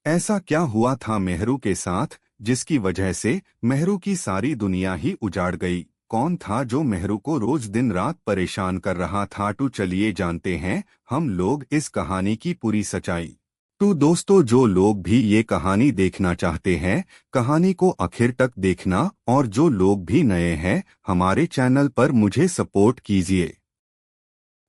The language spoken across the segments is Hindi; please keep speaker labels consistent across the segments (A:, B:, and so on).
A: ऐसा क्या हुआ था मेहरू के साथ जिसकी वजह से मेहरू की सारी दुनिया ही उजाड़ गई। कौन था जो मेहरू को रोज दिन रात परेशान कर रहा था? तो चलिए जानते हैं हम लोग इस कहानी की पूरी सच्चाई। तो दोस्तों, जो लोग भी ये कहानी देखना चाहते हैं, कहानी को आखिर तक देखना, और जो लोग भी नए हैं हमारे चैनल पर मुझे सपोर्ट कीजिए।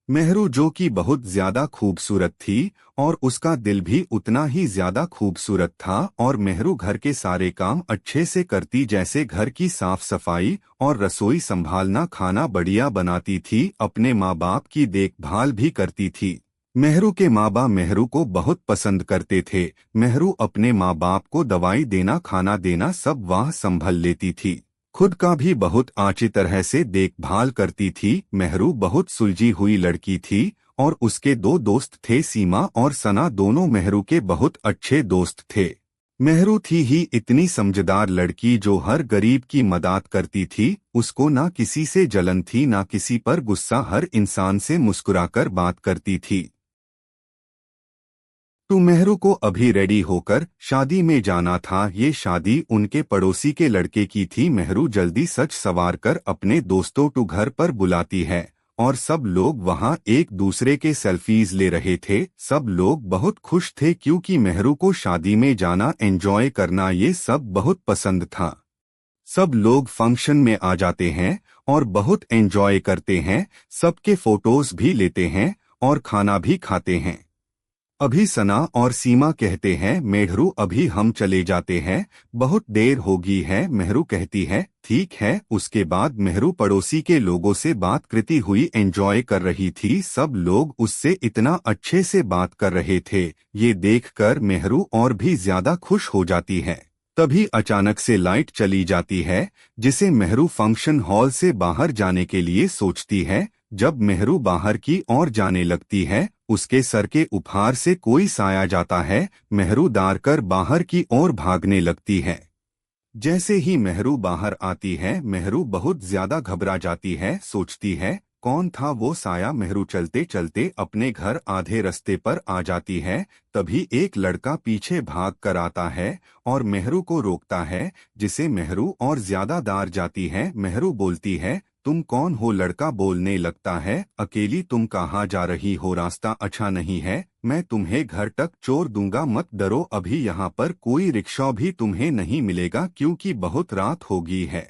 A: मेहरू जो कि बहुत ज्यादा खूबसूरत थी और उसका दिल भी उतना ही ज्यादा खूबसूरत था, और मेहरू घर के सारे काम अच्छे से करती, जैसे घर की साफ सफाई और रसोई संभालना, खाना बढ़िया बनाती थी, अपने माँ बाप की देखभाल भी करती थी। मेहरू के माँ बाप मेहरू को बहुत पसंद करते थे। मेहरू अपने माँ बाप को दवाई देना, खाना देना सब वह संभल लेती थी। खुद का भी बहुत अच्छी तरह से देखभाल करती थी। मेहरू बहुत सुलझी हुई लड़की थी और उसके दो दोस्त थे, सीमा और सना। दोनों मेहरू के बहुत अच्छे दोस्त थे। मेहरू थी ही इतनी समझदार लड़की जो हर गरीब की मदद करती थी। उसको ना किसी से जलन थी ना किसी पर गुस्सा, हर इंसान से मुस्कुराकर बात करती थी। तो मेहरू को अभी रेडी होकर शादी में जाना था। ये शादी उनके पड़ोसी के लड़के की थी। मेहरू जल्दी सच सवार कर अपने दोस्तों को घर पर बुलाती है और सब लोग वहां एक दूसरे के सेल्फीज ले रहे थे। सब लोग बहुत खुश थे क्योंकि मेहरू को शादी में जाना, एंजॉय करना, ये सब बहुत पसंद था। सब लोग फंक्शन में आ जाते हैं और बहुत एंजॉय करते हैं, सबके फोटोज भी लेते हैं और खाना भी खाते हैं। अभी सना और सीमा कहते हैं, मेहरू अभी हम चले जाते हैं, बहुत देर होगी है। मेहरू कहती है ठीक है। उसके बाद मेहरू पड़ोसी के लोगों से बात करती हुई एंजॉय कर रही थी। सब लोग उससे इतना अच्छे से बात कर रहे थे, ये देखकर मेहरू और भी ज्यादा खुश हो जाती है। तभी अचानक से लाइट चली जाती है, जिसे मेहरू फंक्शन हॉल से बाहर जाने के लिए सोचती है। जब मेहरू बाहर की ओर जाने लगती है, उसके सर के ऊपर से कोई साया जाता है। मेहरू डर कर बाहर की ओर भागने लगती है। जैसे ही मेहरू बाहर आती है, मेहरू बहुत ज्यादा घबरा जाती है। सोचती है कौन था वो साया। मेहरू चलते चलते अपने घर आधे रास्ते पर आ जाती है। तभी एक लड़का पीछे भाग कर आता है और मेहरू को रोकता है, जिसे मेहरू और ज्यादा डर जाती है। मेहरू बोलती है तुम कौन हो? लड़का बोलने लगता है अकेली तुम कहाँ जा रही हो? रास्ता अच्छा नहीं है, मैं तुम्हें घर तक छोड़ दूंगा, मत डरो। अभी यहाँ पर कोई रिक्शा भी तुम्हें नहीं मिलेगा क्योंकि बहुत रात हो गई है।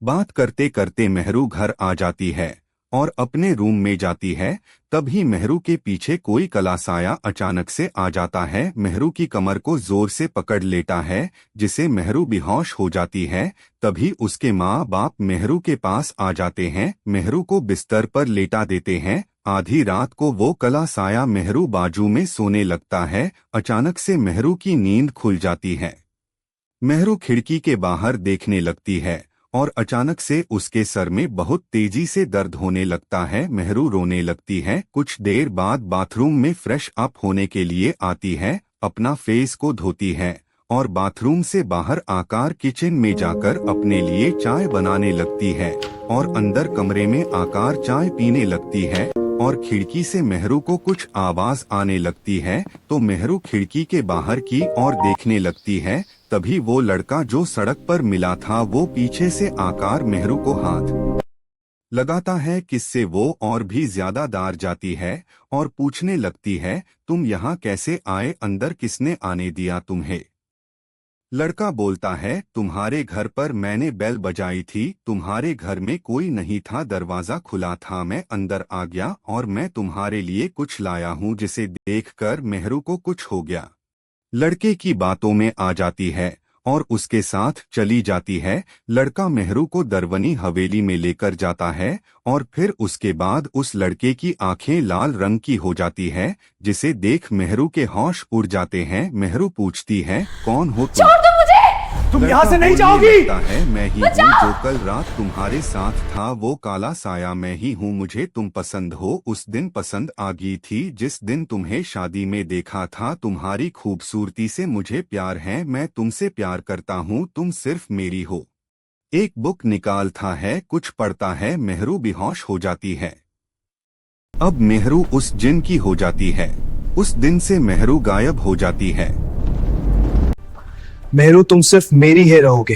A: बात करते करते मेहरू घर आ जाती है और अपने रूम में जाती है। तभी मेहरू के पीछे कोई काला साया अचानक से आ जाता है। मेहरू की कमर को जोर से पकड़ लेता है, जिसे मेहरू बेहोश हो जाती है। तभी उसके माँ बाप मेहरू के पास आ जाते हैं, मेहरू को बिस्तर पर लेटा देते हैं। आधी रात को वो काला साया मेहरू बाजू में सोने लगता है। अचानक से मेहरू की नींद खुल जाती है। मेहरू खिड़की के बाहर देखने लगती है और अचानक से उसके सर में बहुत तेजी से दर्द होने लगता है। मेहरू रोने लगती है। कुछ देर बाद बाथरूम में फ्रेश अप होने के लिए आती है, अपना फेस को धोती है और बाथरूम से बाहर आकर किचन में जाकर अपने लिए चाय बनाने लगती है और अंदर कमरे में आकर चाय पीने लगती है। और खिड़की से मेहरू को कुछ आवाज आने लगती है, तो मेहरू खिड़की के बाहर की ओर देखने लगती है। तभी वो लड़का जो सड़क पर मिला था वो पीछे से आकर मेहरू को हाथ लगाता है, किससे वो और भी ज्यादा डर जाती है और पूछने लगती है तुम यहाँ कैसे आए? अंदर किसने आने दिया तुम्हें? लड़का बोलता है तुम्हारे घर पर मैंने बेल बजाई थी, तुम्हारे घर में कोई नहीं था, दरवाजा खुला था, मैं अंदर आ गया और मैं तुम्हारे लिए कुछ लाया हूँ। जिसे देखकर मेहरू को कुछ हो गया। लड़के की बातों में आ जाती है और उसके साथ चली जाती है। लड़का मेहरू को दरवनी हवेली में लेकर जाता है और फिर उसके बाद उस लड़के की आंखें लाल रंग की हो जाती है, जिसे देख मेहरू के होश उड़ जाते हैं। मेहरू पूछती है कौन हो तुम?
B: छोड़ दो मुझे।
C: तुम
A: लड़का
C: यहाँ से नहीं
A: बोलने
C: जाओगी।
A: लगता है मैं ही हूँ जो कल रात तुम्हारे साथ था, वो काला साया मैं ही हूँ। मुझे तुम पसंद हो, उस दिन पसंद आ गई थी जिस दिन तुम्हें शादी में देखा था। तुम्हारी खूबसूरती से मुझे प्यार है, मैं तुमसे प्यार करता हूँ, तुम सिर्फ मेरी हो। एक बुक निकालता है, कुछ पढ़ता है, मेहरू बेहोश हो जाती है। अब मेहरू उस जिन की हो जाती है। उस दिन से मेहरू गायब हो जाती है।
B: मेहरू तुम सिर्फ मेरी ही रहोगे।